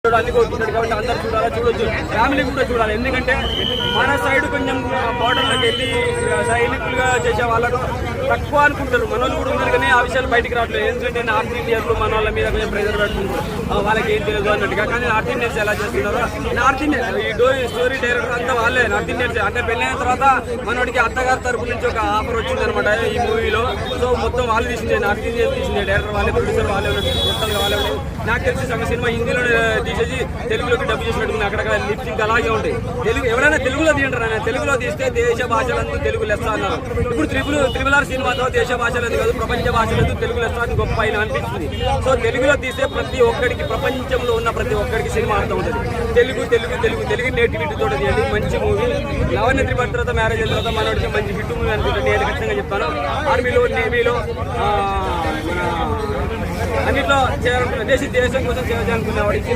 అన్ని కోరుకుంటాడు కాబట్టి అందరు చూడాలా, చూడొచ్చు, ఫ్యామిలీ కూడా చూడాలి. ఎందుకంటే మన సైడ్ కొంచెం బార్డర్లోకి వెళ్ళి సైనికులుగా చేసే వాళ్ళకు తక్కువ అనుకుంటారు. మన వాళ్ళు కూడా ఉన్నారు కానీ ఆ విషయాలు బయటికి రావట్లేదు. ఎందుకంటే నార్త్ ఇండియన్లు మన వాళ్ళ మీద కొంచెం ప్రెజర్ పెట్టుకుంటారు, వాళ్ళకి ఏం తెలియదు అన్నట్టుగా. కానీ నార్త్ ఇండియన్స్ ఎలా చేస్తున్నారో, నార్త్ ఇండియన్ ఈ స్టోరీ డైరెక్టర్ అంతా వాళ్ళే నార్త్ ఇండియన్స్. అంటే పెళ్ళైన తర్వాత మనోడికి అత్తగారి తరపు నుంచి ఒక ఆఫర్ వచ్చింది అనమాట ఈ మూవీలో. సో మొత్తం వాళ్ళు తీసిందే, నార్త్ ఇండియన్ తీసిందే, డైరెక్టర్ వాళ్ళే, ప్రొడ్యూసర్ వాళ్ళే, మొత్తం వాళ్ళే. నాకు తెలిసి సగం సినిమా హిందీలో తీసేసి తెలుగులోకి డబ్బు చేసినట్టుకుని అక్కడక్కడ లిప్సింగ్ అలాగే ఉంటాయి. తెలుగు ఎవరైనా తెలుగులో తీయంటారు, ఆయన తెలుగులో తీస్తే దేశ భాషలందు తెలుగు లెస్స అన్నారు. ఇప్పుడు త్రిపుల్ ఆర్ సినిమాతో దేశ భాషలందు కాదు ప్రపంచ భాషలందు తెలుగు లెస్స అని గొప్ప అయిన అనిపిస్తుంది. సో తెలుగులో తీస్తే ప్రతి ఒక్కడికి, ప్రపంచంలో ఉన్న ప్రతి ఒక్కడికి సినిమా అర్థం ఉంటుంది. తెలుగు తెలుగు తెలుగు తెలుగు నేటివిటీతో తీయండి. మంచి మూవీ. లవణ్య త్రిపాఠి తర్వాత మ్యారేజ్ అయిన తర్వాత మనోడికి మంచి హిట్ మూవీ అనుకుంటుంది. నేను ఖచ్చితంగా చెప్తాను. ఆర్మీలో, నేవీలో, అన్నిట్లో చేయాలనుకున్న దేశం కోసం చేయాలనుకున్న వాడికి